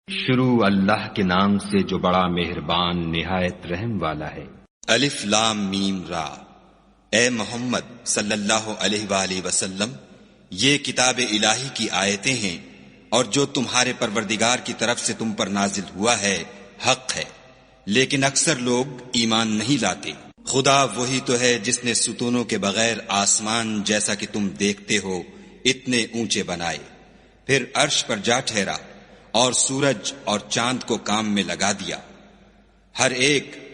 شروع اللہ کے نام سے جو بڑا مہربان نہایت رحم والا ہے۔ الف لام میم را۔ اے محمد صلی اللہ علیہ وآلہ وسلم، یہ کتاب الہی کی آیتیں ہیں اور جو تمہارے پروردگار کی طرف سے تم پر نازل ہوا ہے حق ہے، لیکن اکثر لوگ ایمان نہیں لاتے۔ خدا وہی تو ہے جس نے ستونوں کے بغیر آسمان جیسا کہ تم دیکھتے ہو اتنے اونچے بنائے، پھر عرش پر جا ٹھہرا اور سورج اور چاند کو کام میں لگا دیا، ہر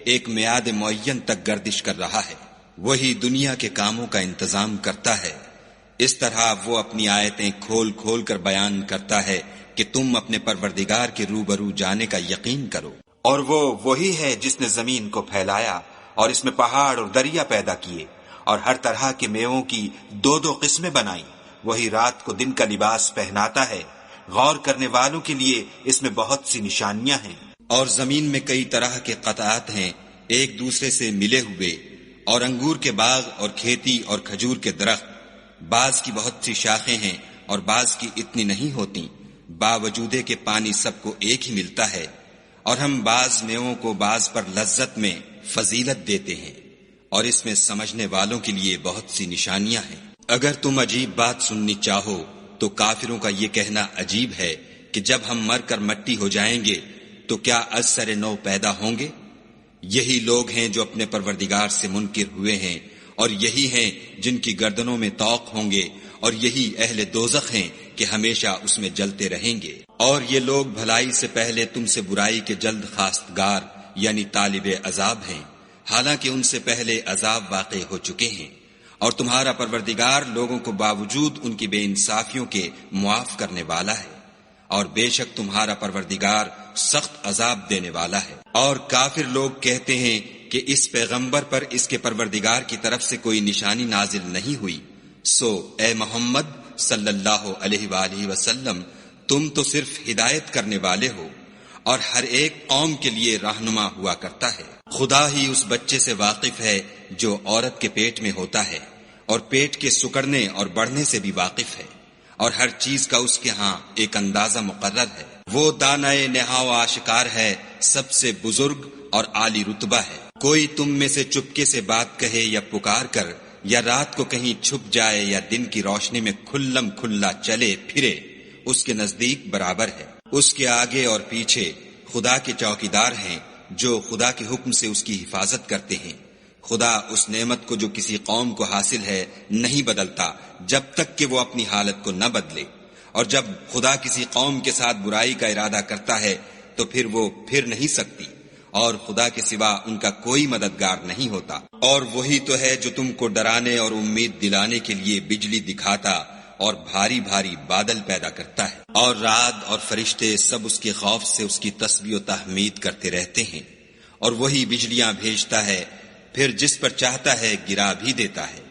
ایک میعاد معین تک گردش کر رہا ہے۔ وہی دنیا کے کاموں کا انتظام کرتا ہے، اس طرح وہ اپنی آیتیں کھول کھول کر بیان کرتا ہے کہ تم اپنے پروردگار کے روبرو جانے کا یقین کرو۔ اور وہ وہی ہے جس نے زمین کو پھیلایا اور اس میں پہاڑ اور دریا پیدا کیے اور ہر طرح کے میووں کی دو دو قسمیں بنائیں۔ وہی رات کو دن کا لباس پہناتا ہے، غور کرنے والوں کے لیے اس میں بہت سی نشانیاں ہیں۔ اور زمین میں کئی طرح کے قطعات ہیں ایک دوسرے سے ملے ہوئے، اور انگور کے باغ اور کھیتی اور کھجور کے درخت، بعض کی بہت سی شاخیں ہیں اور بعض کی اتنی نہیں ہوتی، باوجود کہ پانی سب کو ایک ہی ملتا ہے۔ اور ہم بعض میووں کو بعض پر لذت میں فضیلت دیتے ہیں، اور اس میں سمجھنے والوں کے لیے بہت سی نشانیاں ہیں۔ اگر تم عجیب بات سننی چاہو تو کافروں کا یہ کہنا عجیب ہے کہ جب ہم مر کر مٹی ہو جائیں گے تو کیا از سر نو پیدا ہوں گے؟ یہی لوگ ہیں جو اپنے پروردگار سے منکر ہوئے ہیں، اور یہی ہیں جن کی گردنوں میں طوق ہوں گے، اور یہی اہل دوزخ ہیں کہ ہمیشہ اس میں جلتے رہیں گے۔ اور یہ لوگ بھلائی سے پہلے تم سے برائی کے جلد خواستگار یعنی طالب عذاب ہیں، حالانکہ ان سے پہلے عذاب واقع ہو چکے ہیں۔ اور تمہارا پروردگار لوگوں کو باوجود ان کی بے انصافیوں کے معاف کرنے والا ہے، اور بے شک تمہارا پروردگار سخت عذاب دینے والا ہے۔ اور کافر لوگ کہتے ہیں کہ اس پیغمبر پر اس کے پروردگار کی طرف سے کوئی نشانی نازل نہیں ہوئی، سو اے محمد صلی اللہ علیہ وآلہ وسلم، تم تو صرف ہدایت کرنے والے ہو، اور ہر ایک قوم کے لیے رہنما ہوا کرتا ہے۔ خدا ہی اس بچے سے واقف ہے جو عورت کے پیٹ میں ہوتا ہے، اور پیٹ کے سکڑنے اور بڑھنے سے بھی واقف ہے، اور ہر چیز کا اس کے ہاں ایک اندازہ مقرر ہے۔ وہ دانائے نہا و آشکار ہے، سب سے بزرگ اور عالی رتبہ ہے۔ کوئی تم میں سے چپکے سے بات کہے یا پکار کر، یا رات کو کہیں چھپ جائے یا دن کی روشنی میں کھلم کھلا چلے پھرے، اس کے نزدیک برابر ہے۔ اس کے آگے اور پیچھے خدا کے چوکیدار ہیں جو خدا کے حکم سے اس کی حفاظت کرتے ہیں۔ خدا اس نعمت کو جو کسی قوم کو حاصل ہے نہیں بدلتا جب تک کہ وہ اپنی حالت کو نہ بدلے، اور جب خدا کسی قوم کے ساتھ برائی کا ارادہ کرتا ہے تو پھر وہ پھر نہیں سکتی، اور خدا کے سوا ان کا کوئی مددگار نہیں ہوتا۔ اور وہی تو ہے جو تم کو ڈرانے اور امید دلانے کے لیے بجلی دکھاتا اور بھاری بھاری بادل پیدا کرتا ہے، اور رعد اور فرشتے سب اس کے خوف سے اس کی تسبیح و تحمید کرتے رہتے ہیں۔ اور وہی بجلیاں بھیجتا ہے، پھر جس پر چاہتا ہے گرا بھی دیتا ہے،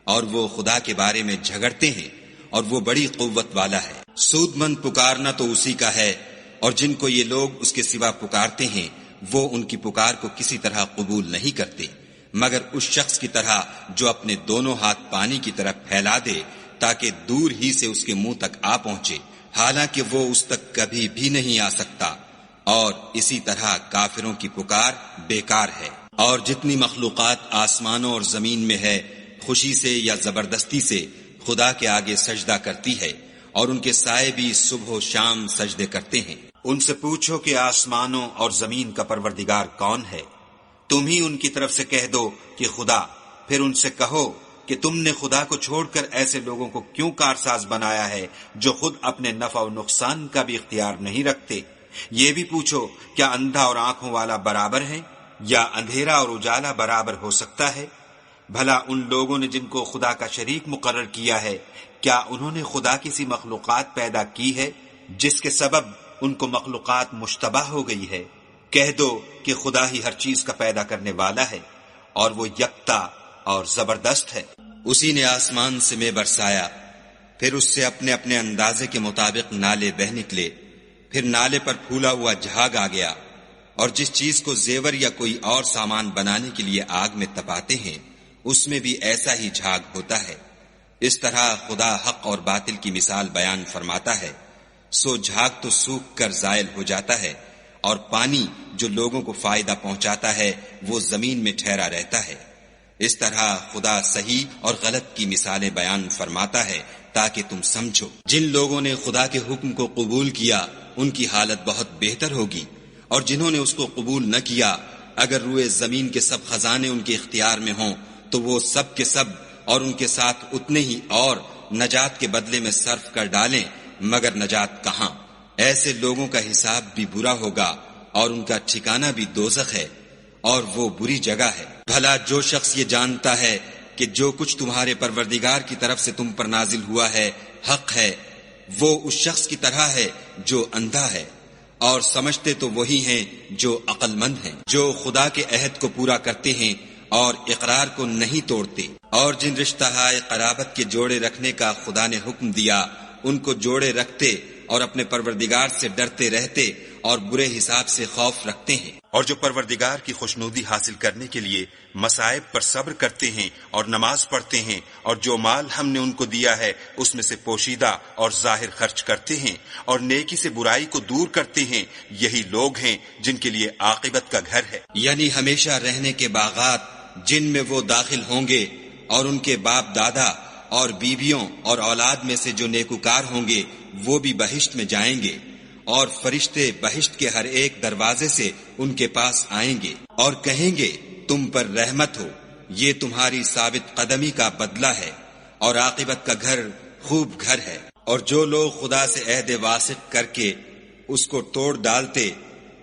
اور وہ خدا کے بارے میں جھگڑتے ہیں، اور وہ بڑی قوت والا ہے۔ سود مند پکارنا تو اسی کا ہے، اور جن کو یہ لوگ اس کے سوا پکارتے ہیں وہ ان کی پکار کو کسی طرح قبول نہیں کرتے، مگر اس شخص کی طرح جو اپنے دونوں ہاتھ پانی کی طرف پھیلا دے تاکہ دور ہی سے اس کے منہ تک آ پہنچے، حالانکہ وہ اس تک کبھی بھی نہیں آ سکتا۔ اور اسی طرح کافروں کی پکار بیکار ہے۔ اور جتنی مخلوقات آسمانوں اور زمین میں ہے، خوشی سے یا زبردستی سے خدا کے آگے سجدہ کرتی ہے، اور ان کے سائے بھی صبح و شام سجدے کرتے ہیں۔ ان سے پوچھو کہ آسمانوں اور زمین کا پروردگار کون ہے؟ تم ہی ان کی طرف سے کہہ دو کہ خدا۔ پھر ان سے کہو کہ تم نے خدا کو چھوڑ کر ایسے لوگوں کو کیوں کارساز بنایا ہے جو خود اپنے نفع و نقصان کا بھی اختیار نہیں رکھتے؟ یہ بھی پوچھو کیا اندھا اور آنکھوں والا برابر ہے، یا اندھیرا اور اجالا برابر ہو سکتا ہے؟ بھلا ان لوگوں نے جن کو خدا کا شریک مقرر کیا ہے، کیا انہوں نے خدا کی سی مخلوقات پیدا کی ہے جس کے سبب ان کو مخلوقات مشتبہ ہو گئی ہے؟ کہہ دو کہ خدا ہی ہر چیز کا پیدا کرنے والا ہے، اور وہ یکتا اور زبردست ہے۔ اسی نے آسمان سے میں برسایا، پھر اس سے اپنے اپنے اندازے کے مطابق نالے بہ نکلے، پھر نالے پر پھولا ہوا جھاگ آ گیا، اور جس چیز کو زیور یا کوئی اور سامان بنانے کے لیے آگ میں تپاتے ہیں اس میں بھی ایسا ہی جھاگ ہوتا ہے۔ اس طرح خدا حق اور باطل کی مثال بیان فرماتا ہے۔ سو جھاگ تو سوکھ کر زائل ہو جاتا ہے، اور پانی جو لوگوں کو فائدہ پہنچاتا ہے وہ زمین میں ٹھہرا رہتا ہے۔ اس طرح خدا صحیح اور غلط کی مثالیں بیان فرماتا ہے تاکہ تم سمجھو۔ جن لوگوں نے خدا کے حکم کو قبول کیا ان کی حالت بہت بہتر ہوگی، اور جنہوں نے اس کو قبول نہ کیا اگر روئے زمین کے سب خزانے ان کے اختیار میں ہوں تو وہ سب کے سب اور ان کے ساتھ اتنے ہی اور نجات کے بدلے میں صرف کر ڈالیں، مگر نجات کہاں؟ ایسے لوگوں کا حساب بھی برا ہوگا اور ان کا ٹھکانہ بھی دوزخ ہے، اور وہ بری جگہ ہے۔ بھلا جو شخص یہ جانتا ہے کہ جو کچھ تمہارے پروردگار کی طرف سے تم پر نازل ہوا ہے حق ہے، وہ اس شخص کی طرح ہے جو اندھا ہے، اور سمجھتے تو وہی ہیں جو عقل مند ہیں، جو خدا کے عہد کو پورا کرتے ہیں اور اقرار کو نہیں توڑتے، اور جن رشتہ قرابت کے جوڑے رکھنے کا خدا نے حکم دیا ان کو جوڑے رکھتے اور اپنے پروردگار سے ڈرتے رہتے اور برے حساب سے خوف رکھتے ہیں، اور جو پروردگار کی خوشنودی حاصل کرنے کے لیے مصائب پر صبر کرتے ہیں اور نماز پڑھتے ہیں، اور جو مال ہم نے ان کو دیا ہے اس میں سے پوشیدہ اور ظاہر خرچ کرتے ہیں اور نیکی سے برائی کو دور کرتے ہیں، یہی لوگ ہیں جن کے لیے عاقبت کا گھر ہے۔ یعنی ہمیشہ رہنے کے باغات جن میں وہ داخل ہوں گے، اور ان کے باپ دادا اور بیویوں اور اولاد میں سے جو نیکوکار ہوں گے وہ بھی بہشت میں جائیں گے، اور فرشتے بہشت کے ہر ایک دروازے سے ان کے پاس آئیں گے اور کہیں گے تم پر رحمت ہو، یہ تمہاری ثابت قدمی کا بدلہ ہے، اور عاقبت کا گھر خوب گھر ہے۔ اور جو لوگ خدا سے عہد واثق کر کے اس کو توڑ ڈالتے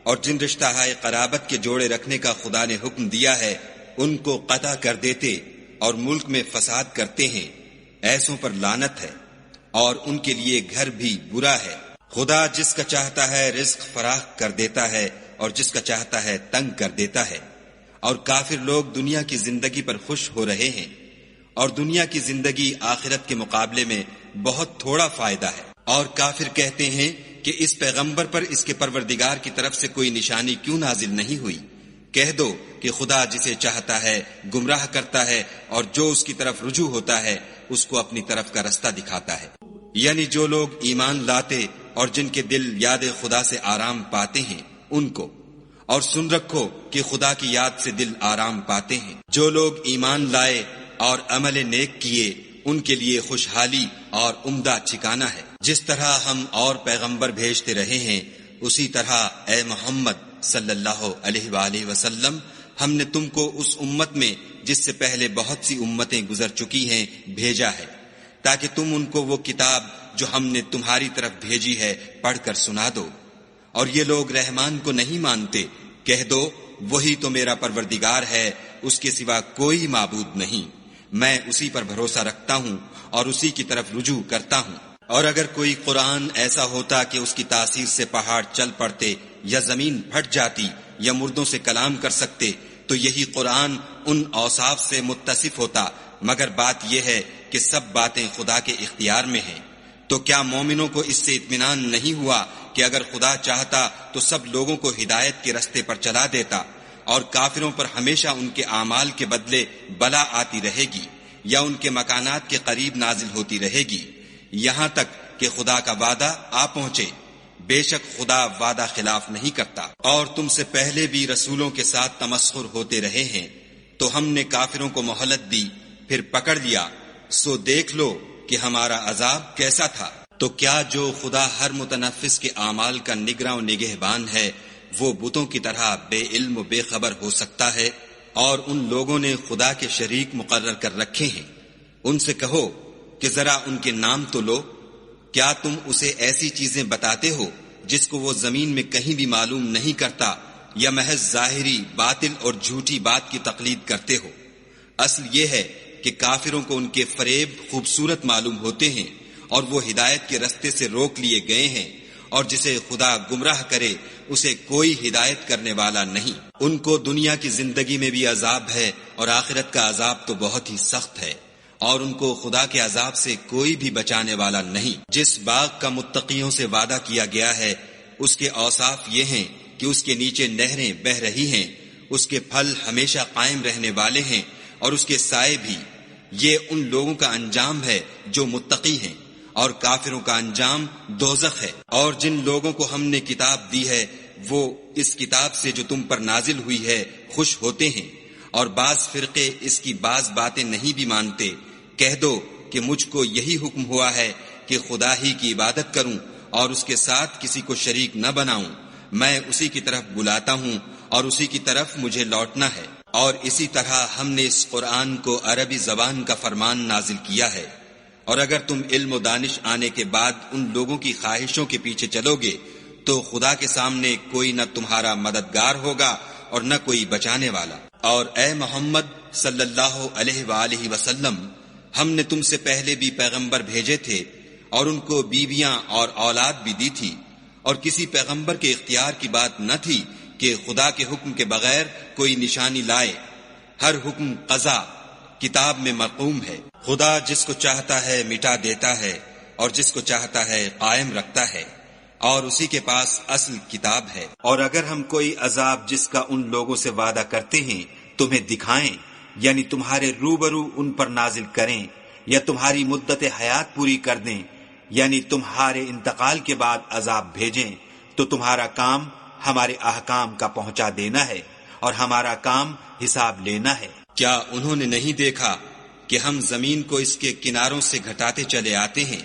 اور جن رشتہ قرابت کے جوڑے رکھنے کا خدا نے حکم دیا ہے ان کو قطع کر دیتے اور ملک میں فساد کرتے ہیں، ایسوں پر لعنت ہے، اور ان کے لیے گھر بھی برا ہے۔ خدا جس کا چاہتا ہے رزق فراخ کر دیتا ہے اور جس کا چاہتا ہے تنگ کر دیتا ہے، اور کافر لوگ دنیا کی زندگی پر خوش ہو رہے ہیں، اور دنیا کی زندگی آخرت کے مقابلے میں بہت تھوڑا فائدہ ہے۔ اور کافر کہتے ہیں کہ اس پیغمبر پر اس کے پروردگار کی طرف سے کوئی نشانی کیوں نازل نہیں ہوئی؟ کہہ دو کہ خدا جسے چاہتا ہے گمراہ کرتا ہے، اور جو اس کی طرف رجوع ہوتا ہے اس کو اپنی طرف کا رستہ دکھاتا ہے۔ یعنی جو لوگ ایمان لاتے اور جن کے دل یاد خدا سے آرام پاتے ہیں ان کو، اور سن رکھو کہ خدا کی یاد سے دل آرام پاتے ہیں۔ جو لوگ ایمان لائے اور عمل نیک کیے ان کے لیے خوشحالی اور عمدہ ٹھکانہ ہے۔ جس طرح ہم اور پیغمبر بھیجتے رہے ہیں اسی طرح اے محمد صلی اللہ علیہ وآلہ وسلم ہم نے تم کو اس امت میں جس سے پہلے بہت سی امتیں گزر چکی ہیں بھیجا ہے، تاکہ تم ان کو وہ کتاب جو ہم نے تمہاری طرف بھیجی ہے پڑھ کر سنا دو۔ اور یہ لوگ رحمان کو نہیں مانتے، کہہ دو وہی تو میرا پروردگار ہے، اس کے سوا کوئی معبود نہیں، میں اسی پر بھروسہ رکھتا ہوں اور اسی کی طرف رجوع کرتا ہوں۔ اور اگر کوئی قرآن ایسا ہوتا کہ اس کی تاثیر سے پہاڑ چل پڑتے یا زمین پھٹ جاتی یا مردوں سے کلام کر سکتے تو یہی قرآن ان اوصاف سے متصف ہوتا، مگر بات یہ ہے کہ سب باتیں خدا کے اختیار میں ہیں۔ تو کیا مومنوں کو اس سے اطمینان نہیں ہوا کہ اگر خدا چاہتا تو سب لوگوں کو ہدایت کے رستے پر چلا دیتا، اور کافروں پر ہمیشہ ان کے اعمال کے بدلے بلا آتی رہے گی یا ان کے مکانات کے قریب نازل ہوتی رہے گی، یہاں تک کہ خدا کا وعدہ آ پہنچے۔ بے شک خدا وعدہ خلاف نہیں کرتا۔ اور تم سے پہلے بھی رسولوں کے ساتھ تمسخر ہوتے رہے ہیں، تو ہم نے کافروں کو مہلت دی پھر پکڑ لیا، سو دیکھ لو کہ ہمارا عذاب کیسا تھا۔ تو کیا جو خدا ہر متنفس کے اعمال کا نگراں و نگہبان ہے وہ بتوں کی طرح بے علم و بے خبر ہو سکتا ہے؟ اور ان لوگوں نے خدا کے شریک مقرر کر رکھے ہیں، ان سے کہو کہ ذرا ان کے نام تو لو۔ کیا تم اسے ایسی چیزیں بتاتے ہو جس کو وہ زمین میں کہیں بھی معلوم نہیں کرتا، یا محض ظاہری باطل اور جھوٹی بات کی تقلید کرتے ہو؟ اصل یہ ہے کہ کافروں کو ان کے فریب خوبصورت معلوم ہوتے ہیں اور وہ ہدایت کے رستے سے روک لیے گئے ہیں، اور جسے خدا گمراہ کرے اسے کوئی ہدایت کرنے والا نہیں۔ ان کو دنیا کی زندگی میں بھی عذاب ہے اور آخرت کا عذاب تو بہت ہی سخت ہے، اور ان کو خدا کے عذاب سے کوئی بھی بچانے والا نہیں۔ جس باغ کا متقیوں سے وعدہ کیا گیا ہے اس کے اوصاف یہ ہیں کہ اس کے نیچے نہریں بہہ رہی ہیں، اس کے پھل ہمیشہ قائم رہنے والے ہیں اور اس کے سائے بھی۔ یہ ان لوگوں کا انجام ہے جو متقی ہیں، اور کافروں کا انجام دوزخ ہے۔ اور جن لوگوں کو ہم نے کتاب دی ہے وہ اس کتاب سے جو تم پر نازل ہوئی ہے خوش ہوتے ہیں، اور بعض فرقے اس کی بعض باتیں نہیں بھی مانتے۔ کہہ دو کہ مجھ کو یہی حکم ہوا ہے کہ خدا ہی کی عبادت کروں اور اس کے ساتھ کسی کو شریک نہ بناؤں۔ میں اسی کی طرف بلاتا ہوں اور اسی کی طرف مجھے لوٹنا ہے۔ اور اسی طرح ہم نے اس قرآن کو عربی زبان کا فرمان نازل کیا ہے، اور اگر تم علم و دانش آنے کے بعد ان لوگوں کی خواہشوں کے پیچھے چلو گے تو خدا کے سامنے کوئی نہ تمہارا مددگار ہوگا اور نہ کوئی بچانے والا۔ اور اے محمد صلی اللہ علیہ وآلہ وسلم، ہم نے تم سے پہلے بھی پیغمبر بھیجے تھے اور ان کو بیویاں اور اولاد بھی دی تھی، اور کسی پیغمبر کے اختیار کی بات نہ تھی کہ خدا کے حکم کے بغیر کوئی نشانی لائے۔ ہر حکم قضا کتاب میں مرقوم ہے۔ خدا جس کو چاہتا ہے مٹا دیتا ہے اور جس کو چاہتا ہے قائم رکھتا ہے، اور اسی کے پاس اصل کتاب ہے۔ اور اگر ہم کوئی عذاب جس کا ان لوگوں سے وعدہ کرتے ہیں تمہیں دکھائیں، یعنی تمہارے روبرو ان پر نازل کریں، یا تمہاری مدت حیات پوری کر دیں، یعنی تمہارے انتقال کے بعد عذاب بھیجیں، تو تمہارا کام ہمارے احکام کا پہنچا دینا ہے اور ہمارا کام حساب لینا ہے۔ کیا انہوں نے نہیں دیکھا کہ ہم زمین کو اس کے کناروں سے گھٹاتے چلے آتے ہیں،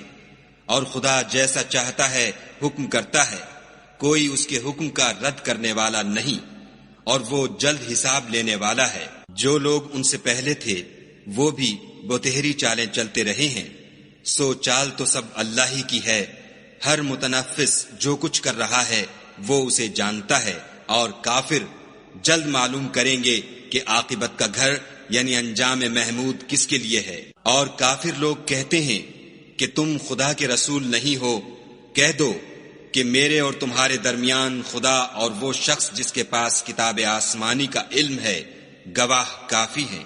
اور خدا جیسا چاہتا ہے حکم کرتا ہے، کوئی اس کے حکم کا رد کرنے والا نہیں، اور وہ جلد حساب لینے والا ہے۔ جو لوگ ان سے پہلے تھے وہ بھی بتہری چالیں چلتے رہے ہیں، سو چال تو سب اللہ ہی کی ہے۔ ہر متنفس جو کچھ کر رہا ہے وہ اسے جانتا ہے، اور کافر جلد معلوم کریں گے کہ عاقبت کا گھر یعنی انجام محمود کس کے لیے ہے۔ اور کافر لوگ کہتے ہیں کہ تم خدا کے رسول نہیں ہو۔ کہہ دو کہ میرے اور تمہارے درمیان خدا اور وہ شخص جس کے پاس کتاب آسمانی کا علم ہے گواہ کافی ہیں۔